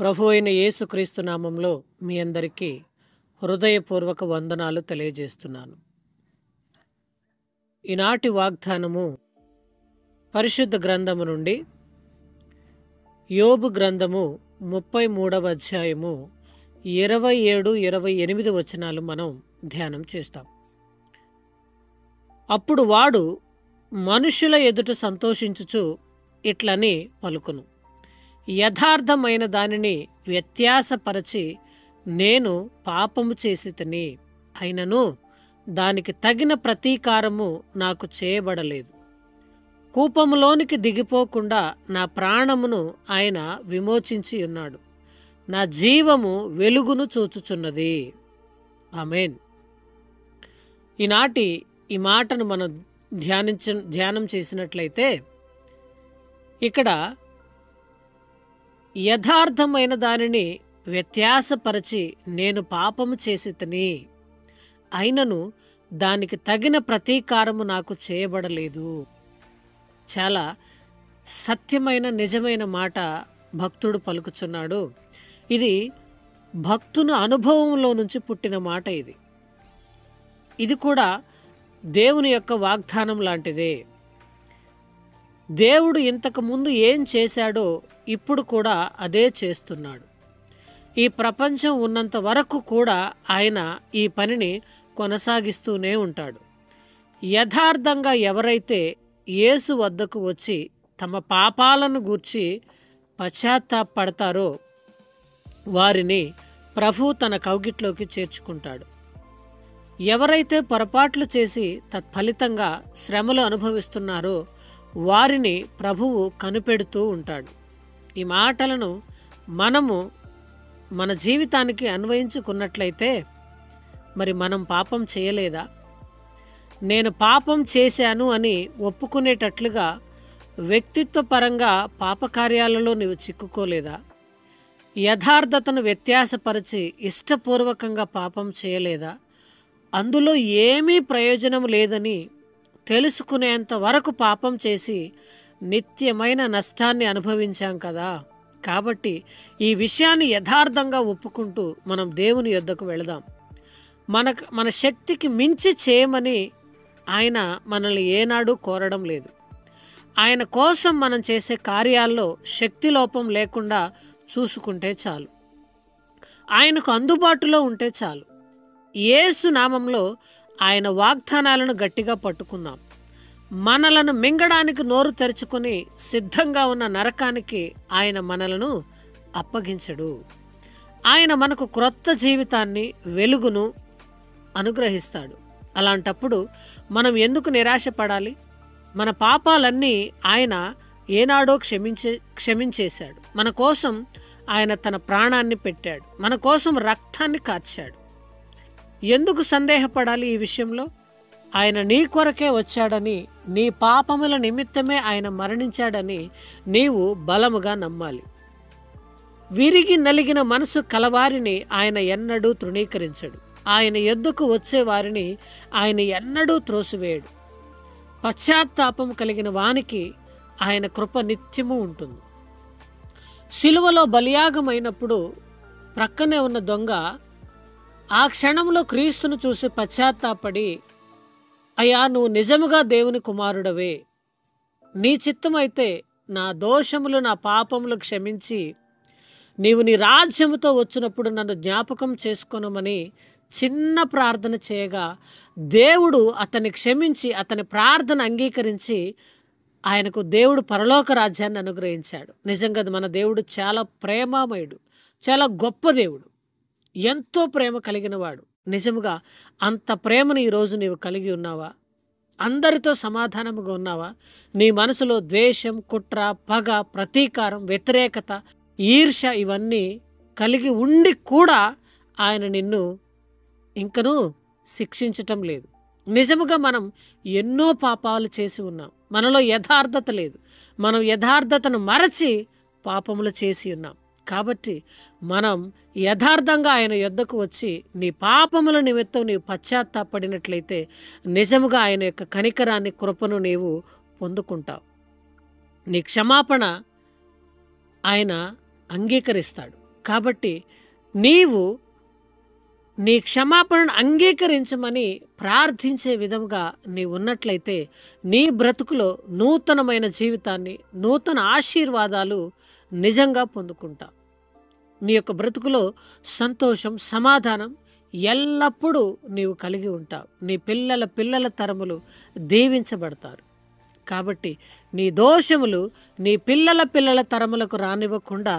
ప్రభు అయిన యేసుక్రీస్తు నామంలో మీ అందరికీ హృదయపూర్వక వందనాలు తెలియజేస్తున్నాను. ఈనాటి వాగ్దానము పరిశుద్ధ గ్రంథము నుండి యోబు గ్రంథము 33వ అధ్యాయము 27-28 వచనాలు మనం ధ్యానం చేస్తాం. అప్పుడు వాడు మనుషుల ఎదుట సంతోషించుచు ఇట్లని పలుకును, యథార్థమైన దానిని వ్యత్యాసపరచి నేను పాపము చేసితిని, అయినను దానికి తగిన ప్రతీకారము నాకు చేయబడలేదు. కూపములోనికి దిగిపోకుండా నా ప్రాణమును ఆయన విమోచించి ఉన్నాడు. నా జీవము వెలుగును చూచుచున్నది. ఆమేన్. ఈనాటి ఈ మాటను మనం ధ్యానం చేసినట్లయితే ఇక్కడ యథార్థమైన దానిని వ్యత్యాసపరచి నేను పాపము చేసితిని, అయినను దానికి తగిన ప్రతీకారము నాకు చేయబడలేదు. చాలా సత్యమైన నిజమైన మాట భక్తుడు పలుకుచున్నాడు. ఇది భక్తుని అనుభవంలో నుంచి పుట్టిన మాట. ఇది కూడా దేవుని యొక్క వాగ్దానం లాంటిదే. దేవుడు ఇంతకు ముందు ఏం చేశాడో ఇప్పుడు కూడా అదే చేస్తున్నాడు. ఈ ప్రపంచం ఉన్నంత వరకు కూడా ఆయన ఈ పనిని కొనసాగిస్తూనే ఉంటాడు. యథార్థంగా ఎవరైతే యేసు వద్దకు వచ్చి తమ పాపాలను గూర్చి పశ్చాత్తాపడతారో వారిని ప్రభు తన కౌగిట్లోకి చేర్చుకుంటాడు. ఎవరైతే పొరపాట్లు చేసి తత్ఫలితంగా శ్రమలు అనుభవిస్తున్నారో వారిని ప్రభువు కనిపెడుతూ ఉంటాడు. ఈ మాటలను మనము మన జీవితానికి అన్వయించుకున్నట్లయితే మరి మనం పాపం చేయలేదా? నేను పాపం చేశాను అని ఒప్పుకునేటట్లుగా వ్యక్తిత్వపరంగా పాపకార్యాలలో నీవు చిక్కుకోలేదా? యథార్థతను వ్యత్యాసపరిచి ఇష్టపూర్వకంగా పాపం చేయలేదా? అందులో ఏమీ ప్రయోజనం లేదని తెలుసుకునేంత వరకు పాపం చేసి నిత్యమైన నష్టాన్ని అనుభవించాం కదా. కాబట్టి ఈ విషయాన్ని యథార్థంగా ఒప్పుకుంటూ మనం దేవుని యొద్దకు వెళదాం. మన శక్తికి మించి చేయమని ఆయన మనల్ని ఏనాడు కోరడం లేదు. ఆయన కోసం మనం చేసే కార్యాల్లో శక్తి లోపం లేకుండా చూసుకుంటే చాలు. ఆయనకు అందుబాటులో ఉంటే చాలు. యేసు నామంలో ఆయన వాగ్దానాలను గట్టిగా పట్టుకుందాం. మనలను మింగడానికి నోరు తెరుచుకొని సిద్ధంగా ఉన్న నరకానికి ఆయన మనలను అప్పగించడు. ఆయన మనకు క్రొత్త జీవితాన్ని, వెలుగును అనుగ్రహిస్తాడు. అలాంటప్పుడు మనం ఎందుకు నిరాశపడాలి? మన పాపాలన్నీ ఆయన ఏనాడో క్షమించేశాడు. మన కోసం ఆయన తన ప్రాణాన్ని పెట్టాడు. మన కోసం రక్తాన్ని కార్చాడు. ఎందుకు సందేహపడాలి ఈ విషయంలో? ఆయన నీ కొరకే వచ్చాడని, నీ పాపముల నిమిత్తమే ఆయన మరణించాడని నీవు బలముగా నమ్మాలి. విరిగి నలిగిన మనసు కలవారిని ఆయన ఎన్నడూ తృణీకరించడు. ఆయన యొద్దకు వచ్చే వారిని ఆయన ఎన్నడూ త్రోసివేయడు. పశ్చాత్తాపం కలిగిన వానికి ఆయన కృప నిత్యము ఉంటుంది. సిలువలో బలియాగమైనప్పుడు ప్రక్కనే ఉన్న దొంగ ఆ క్షణంలో క్రీస్తును చూసి పశ్చాత్తాపడి, అయ్యా, నువ్వు నిజముగా దేవుని కుమారుడవే, నీ చిత్తమైతే నా దోషములు, నా పాపములు క్షమించి నీవు నీ రాజ్యముతో వచ్చినప్పుడు నన్ను జ్ఞాపకం చేసుకొనమని చిన్న ప్రార్థన చేయగా దేవుడు అతన్ని క్షమించి అతని ప్రార్థన అంగీకరించి ఆయనకు దేవుడు పరలోక రాజ్యాన్ని అనుగ్రహించాడు. నిజంగా మన దేవుడు చాలా ప్రేమామయుడు, చాలా గొప్ప దేవుడు, ఎంతో ప్రేమ కలిగిన వాడు. నిజముగా అంత ప్రేమను ఈరోజు నీవు కలిగి ఉన్నావా? అందరితో సమాధానముగా ఉన్నావా? నీ మనసులో ద్వేషం, కుట్ర, పగ, ప్రతీకారం, వ్యతిరేకత, ఈర్ష ఇవన్నీ కలిగి ఉండి కూడా ఆయన నిన్ను ఇంకనూ శిక్షించటం లేదు. నిజముగా మనం ఎన్నో పాపాలు చేసి ఉన్నాం. మనలో యథార్థత లేదు. మనం యథార్థతను మరచి పాపములు చేసి ఉన్నాం. కాబట్టి మనం యథార్థంగా ఆయన యొద్దకు వచ్చి నీ పాపముల నిమిత్తం నీవు పశ్చాత్తాపడినట్లయితే నిజముగా ఆయన యొక్క కనికరాన్ని, కృపను నీవు పొందుకుంటావు. నీ క్షమాపణ ఆయన అంగీకరిస్తాడు. కాబట్టి నీవు నీ క్షమాపణను అంగీకరించమని ప్రార్థించే విధంగా నీవు ఉన్నట్లయితే నీ బ్రతుకులో నూతనమైన జీవితాన్ని, నూతన ఆశీర్వాదాలు నిజంగా పొందుకుంటావు. నీ యొక్క బ్రతుకులో సంతోషం, సమాధానం ఎల్లప్పుడూ నీవు కలిగి ఉంటావు. నీ పిల్లల పిల్లల తరములు దీవించబడతారు. కాబట్టి నీ దోషములు నీ పిల్లల పిల్లల తరములకు రానివ్వకుండా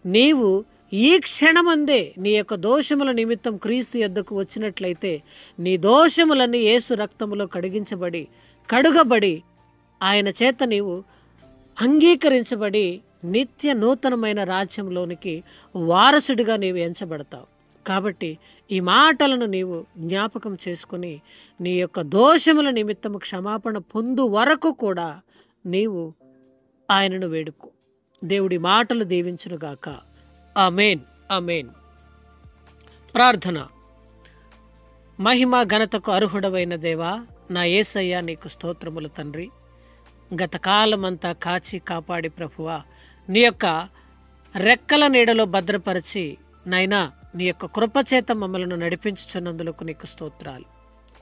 నీవు ఈ క్షణమందే నీ యొక్క దోషముల నిమిత్తం క్రీస్తు యొద్దకు వచ్చినట్లయితే నీ దోషములన్నీ యేసు రక్తములో కడుగబడి ఆయన చేత నీవు అంగీకరించబడి నిత్య నూతనమైన రాజ్యంలోనికి వారసుడిగా నీవు ఎంచబడతావు. కాబట్టి ఈ మాటలను నీవు జ్ఞాపకం చేసుకుని నీ యొక్క దోషముల నిమిత్తము క్షమాపణ పొందు వరకు కూడా నీవు ఆయనను వేడుకో. దేవుడి మాటలు దీవించునుగాక. ఆమేన్, ఆమేన్. ప్రార్థన. మహిమ ఘనతకు అర్హుడవైన దేవా, నా యేసయ్య నీకు స్తోత్రములు తండ్రి. గత కాలమంతా కాచి కాపాడి ప్రభువా నీ యొక్క రెక్కల నీడలో భద్రపరిచి నైనా నీ యొక్క కృపచేత మమ్మలను నడిపించుచున్నందులకు నీకు స్తోత్రాలు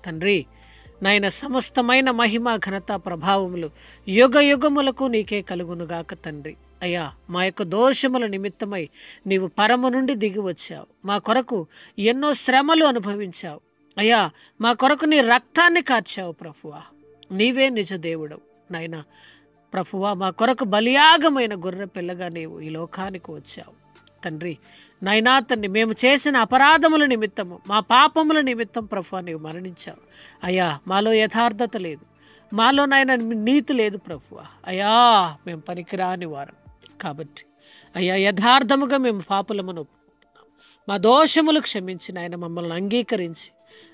తండ్రి. నాయన సమస్తమైన మహిమ ఘనత ప్రభావములు యుగ యుగములకు నీకే కలుగునుగాక తండ్రి. అయ్యా, మా యొక్క దోషముల నిమిత్తమై నీవు పరము నుండి దిగి వచ్చావు. మా కొరకు ఎన్నో శ్రమలు అనుభవించావు. అయ్యా, మా కొరకు నీ రక్తాన్ని కార్చావు ప్రభువా. నీవే నిజ దేవుడవు నాయనా. ప్రభువా, మా కొరకు బలియాగమైన గొర్రె పిల్లగా నీవు ఈ లోకానికి వచ్చావు తండ్రి. నాయనా తండ్రి, మేము చేసిన అపరాధముల నిమిత్తము, మా పాపముల నిమిత్తం ప్రభువా నీవు మరణించావు. అయ్యా, మాలో యథార్థత లేదు, మాలో నాయన నీతి లేదు ప్రభువా. అయ్యా, మేము పనికిరాని వారం కాబట్టి అయ్యా యథార్థముగా మేము పాపలమును ఒప్పుకుంటున్నాం. మా దోషములు క్షమించి నాయన మమ్మల్ని అంగీకరించి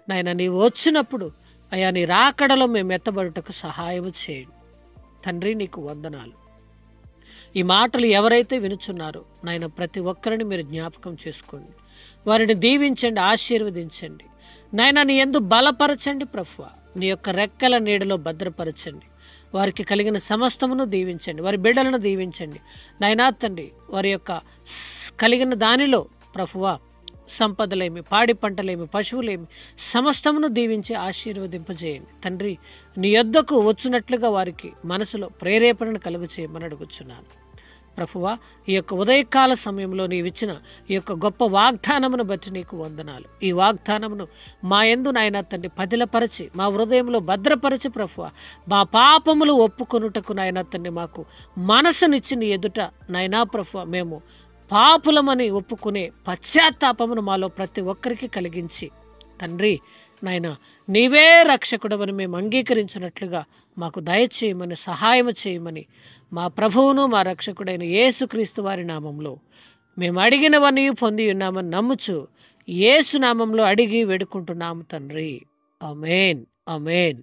నాయన నీవు వచ్చినప్పుడు అయ్యా నీ రాకడలో మేము ఎత్తబడుటకు సహాయము చేయండి తండ్రి. నీకు వందనాలు. ఈ మాటలు ఎవరైతే వినుచున్నారో నాయన ప్రతి ఒక్కరిని మీరు జ్ఞాపకం చేసుకోండి. వారిని దీవించండి, ఆశీర్వదించండి నాయన. నీ యందు బలపరచండి ప్రభువా. నీ యొక్క రెక్కల నీడలో భద్రపరచండి. వారికి కలిగిన సమస్తమును దీవించండి. వారి బిడ్డలను దీవించండి నాయనా తండ్రి. వారి యొక్క కలిగిన దానిలో ప్రభువా సంపదలేమి, పాడి పంటలేమి, పశువులేమి సమస్తమును దీవించి ఆశీర్వదింపజేయండి తండ్రి. నీ యొద్దకు వచ్చినట్లుగా వారికి మనసులో ప్రేరేపణను కలుగు చేయమని అడుగుచున్నాను ప్రభువా. ఈ యొక్క ఉదయకాల సమయంలో నీవిచ్చిన ఈ యొక్క గొప్ప వాగ్దానమును బట్టి నీకు వందనాలు. ఈ వాగ్దానమును మా యందు నాయనా తండ్రి పదిలపరచి మా హృదయంలో భద్రపరచి ప్రభువా మా పాపములు ఒప్పుకొనుటకు నాయనా తండ్రి మాకు మనసునిచ్చి నీ ఎదుట నాయనా ప్రభువా మేము పాపులమని ఒప్పుకునే పశ్చాత్తాపమును మాలో ప్రతి ఒక్కరికి కలిగించి తండ్రి నాయన నీవే రక్షకుడవని మేము అంగీకరించినట్లుగా మాకు దయచేయమని, సహాయం చేయమని మా ప్రభువును మా రక్షకుడైన యేసుక్రీస్తు వారి నామంలో మేము అడిగినవన్నీ పొంది ఉన్నామని నమ్ముచు యేసు నామంలో అడిగి వేడుకుంటున్నాము తండ్రి. ఆమేన్, ఆమేన్.